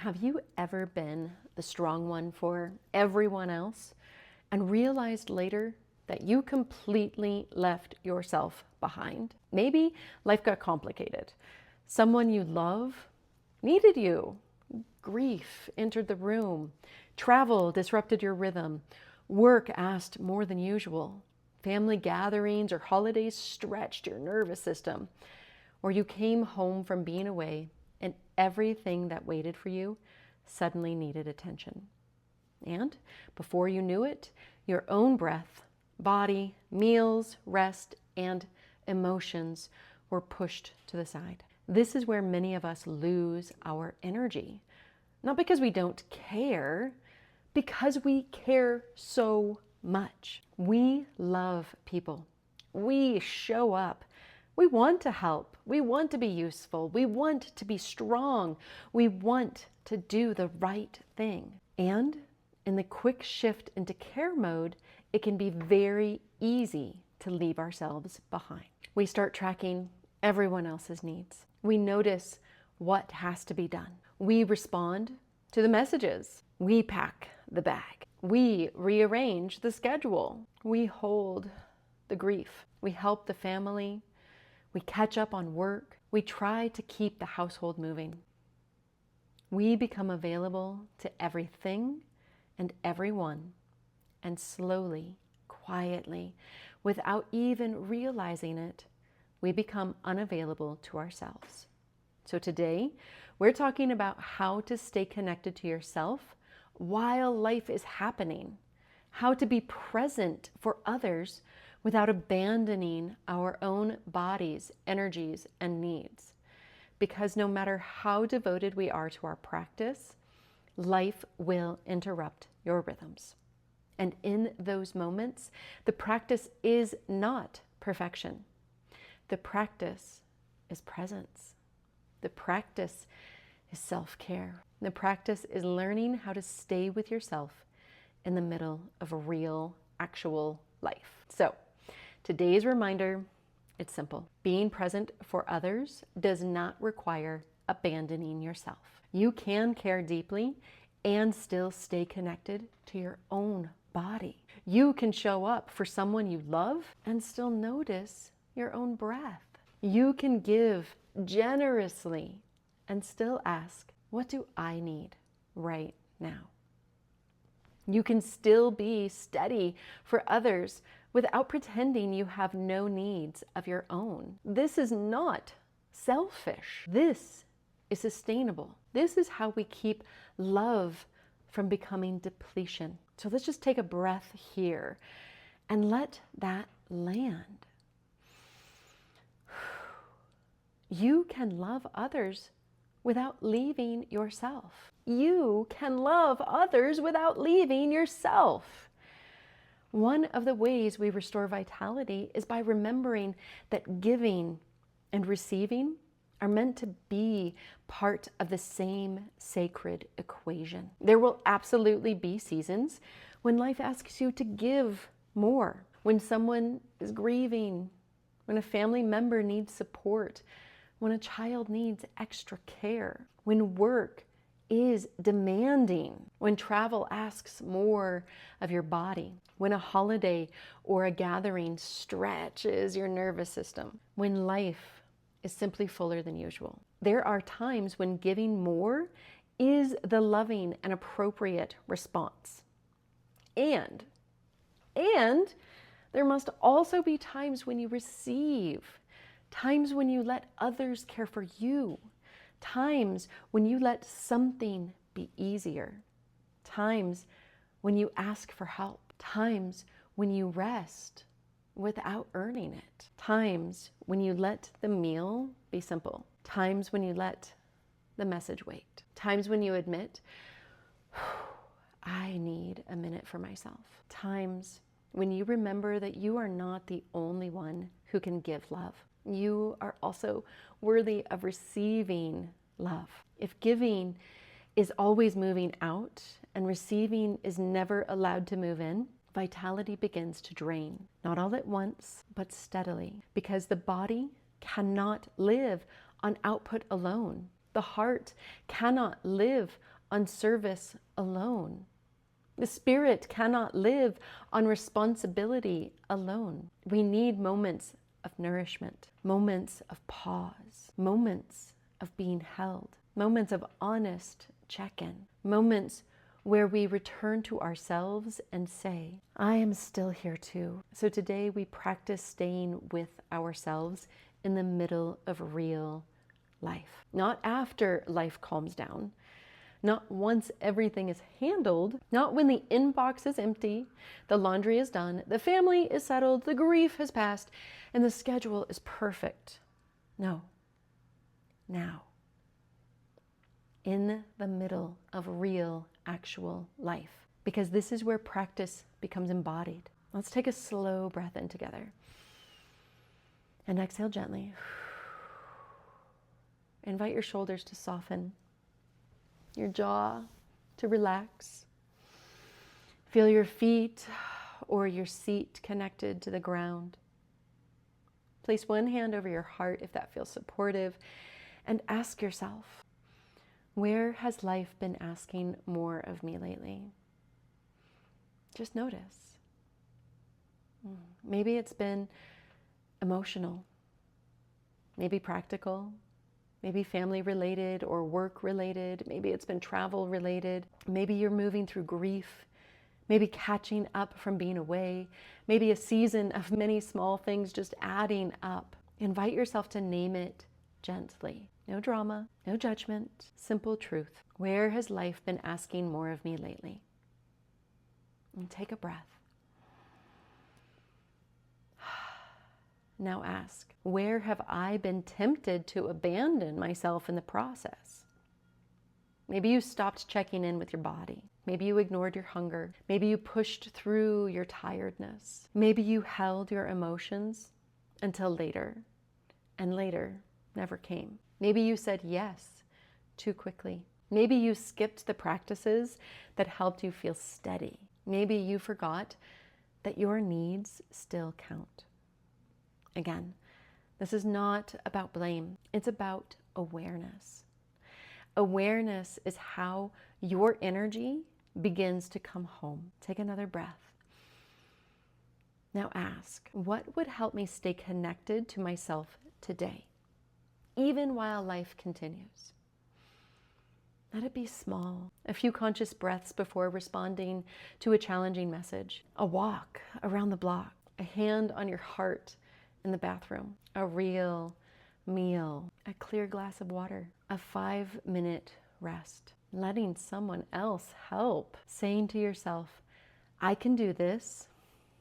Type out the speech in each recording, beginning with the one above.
Have you ever been the strong one for everyone else and realized later that you completely left yourself behind? Maybe life got complicated. Someone you love needed you. Grief entered the room. Travel disrupted your rhythm. Work asked more than usual. Family gatherings or holidays stretched your nervous system. Or you came home from being away and everything that waited for you suddenly needed attention. And before you knew it, your own breath, body, meals, rest, and emotions were pushed to the side. This is where many of us lose our energy. Not because we don't care, because we care so much. We love people. We show up. We want to help. We want to be useful. We want to be strong. We want to do the right thing. And in the quick shift into care mode, it can be very easy to leave ourselves behind. We start tracking everyone else's needs. We notice what has to be done. We respond to the messages. We pack the bag. We rearrange the schedule. We hold the grief. We help the family. We catch up on work. We try to keep the household moving. We become available to everything and everyone, and slowly, quietly, without even realizing it, we become unavailable to ourselves. So today, we're talking about how to stay connected to yourself while life is happening, how to be present for others without abandoning our own bodies, energies, and needs. Because no matter how devoted we are to our practice, life will interrupt your rhythms. And in those moments, the practice is not perfection. The practice is presence. The practice is self-care. The practice is learning how to stay with yourself in the middle of a real, actual life. So, today's reminder, it's simple. Being present for others does not require abandoning yourself. You can care deeply and still stay connected to your own body. You can show up for someone you love and still notice your own breath. You can give generously and still ask, what do I need right now? You can still be steady for others without pretending you have no needs of your own. This is not selfish. This is sustainable. This is how we keep love from becoming depletion. So let's just take a breath here and let that land. You can love others without leaving yourself. You can love others without leaving yourself. One of the ways we restore vitality is by remembering that giving and receiving are meant to be part of the same sacred equation. There will absolutely be seasons when life asks you to give more, when someone is grieving, when a family member needs support, when a child needs extra care, when work is demanding, when travel asks more of your body, when a holiday or a gathering stretches your nervous system, when life is simply fuller than usual. There are times when giving more is the loving and appropriate response. And there must also be times when you receive, times when you let others care for you, times when you let something be easier, times when you ask for help, times when you rest without earning it, times when you let the meal be simple, times when you let the message wait, times when you admit, I need a minute for myself, times when you remember that you are not the only one who can give love. You are also worthy of receiving love. If giving is always moving out and receiving is never allowed to move in, vitality begins to drain. Not all at once, but steadily, because the body cannot live on output alone. The heart cannot live on service alone. The spirit cannot live on responsibility alone. We need moments of nourishment, moments of pause, moments of being held, moments of honest check-in, moments where we return to ourselves and say, I am still here too. So today we practice staying with ourselves in the middle of real life, not after life calms down, not once everything is handled, not when the inbox is empty, the laundry is done, the family is settled, the grief has passed, and the schedule is perfect. No. Now. In the middle of real, actual life. Because this is where practice becomes embodied. Let's take a slow breath in together. And exhale gently. Invite your shoulders to soften. Your jaw to relax. Feel your feet or your seat connected to the ground. Place one hand over your heart if that feels supportive, and ask yourself, where has life been asking more of me lately? Just notice. Maybe it's been emotional, maybe practical, maybe family related or work related. Maybe it's been travel related. Maybe you're moving through grief, maybe catching up from being away, maybe a season of many small things just adding up. Invite yourself to name it gently. No drama, no judgment, simple truth. Where has life been asking more of me lately? And take a breath. Now ask, where have I been tempted to abandon myself in the process? Maybe you stopped checking in with your body. Maybe you ignored your hunger. Maybe you pushed through your tiredness. Maybe you held your emotions until later, and later never came. Maybe you said yes too quickly. Maybe you skipped the practices that helped you feel steady. Maybe you forgot that your needs still count. Again, this is not about blame. It's about awareness. Awareness is how your energy begins to come home. Take another breath. Now ask, what would help me stay connected to myself today, even while life continues? Let it be small. A few conscious breaths before responding to a challenging message. A walk around the block. A hand on your heart in the bathroom. A real meal. A clear glass of water. A 5-minute rest. Letting someone else help. Saying to yourself, I can do this,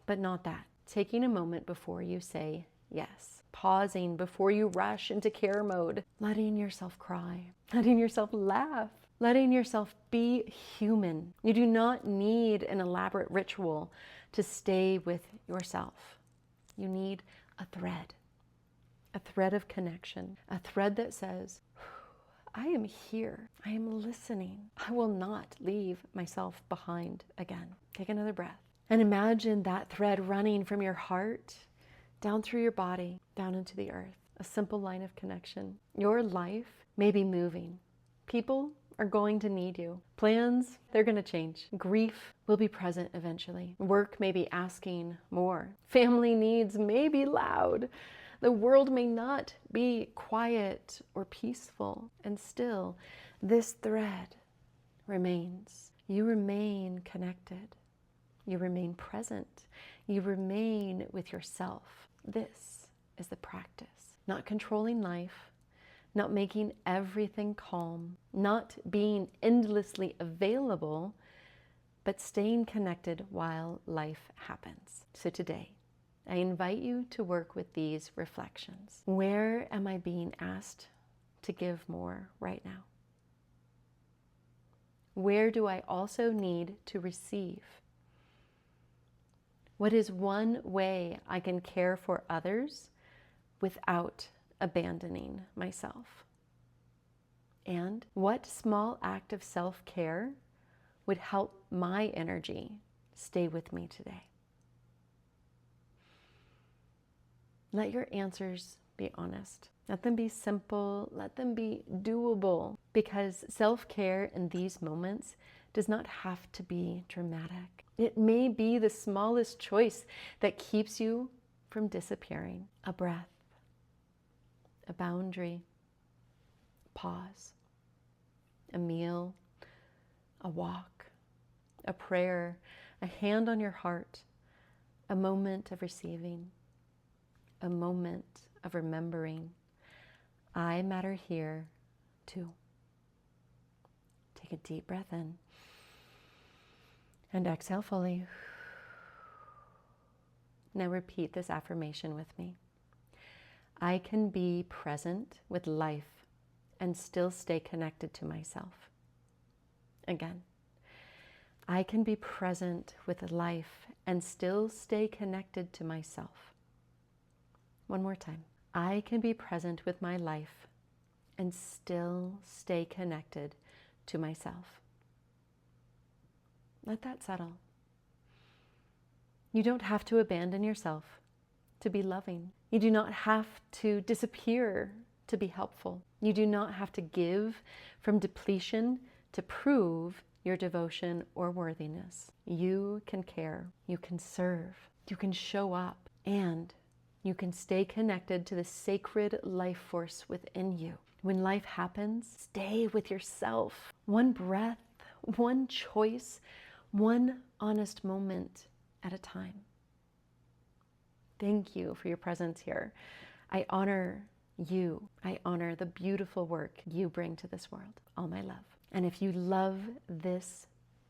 but not that. Taking a moment before you say yes. Pausing before you rush into care mode. Letting yourself cry. Letting yourself laugh. Letting yourself be human. You do not need an elaborate ritual to stay with yourself. You need a thread of connection, a thread that says, I am here. I am listening. I will not leave myself behind again. Take another breath and imagine that thread running from your heart down through your body, down into the earth. A simple line of connection. Your life may be moving. People are going to need you. Plans, they're going to change. Grief will be present eventually. Work may be asking more. Family needs may be loud. The world may not be quiet or peaceful. And still, this thread remains. You remain connected. You remain present. You remain with yourself. This is the practice. Not controlling life, not making everything calm, not being endlessly available, but staying connected while life happens. So today, I invite you to work with these reflections. Where am I being asked to give more right now? Where do I also need to receive? What is one way I can care for others without abandoning myself? And what small act of self-care would help my energy stay with me today? Let your answers be honest. Let them be simple. Let them be doable. Because self-care in these moments does not have to be dramatic. It may be the smallest choice that keeps you from disappearing. A breath, a boundary, pause, a meal, a walk, a prayer, a hand on your heart, a moment of receiving, a moment of remembering. I matter here too. Take a deep breath in and exhale fully. Now repeat this affirmation with me. I can be present with life and still stay connected to myself. Again, I can be present with life and still stay connected to myself. One more time. I can be present with my life and still stay connected to myself. Let that settle. You don't have to abandon yourself to be loving. You do not have to disappear to be helpful. You do not have to give from depletion to prove your devotion or worthiness. You can care, you can serve, you can show up, and you can stay connected to the sacred life force within you. When life happens, stay with yourself. One breath, one choice, one honest moment at a time. Thank you for your presence here. I honor you. I honor the beautiful work you bring to this world. All my love. And if you love this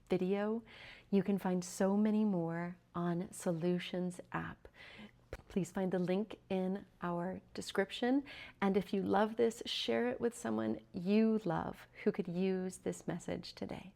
video, you can find so many more on SOULutions app. Please find the link in our description. And if you love this, share it with someone you love who could use this message today.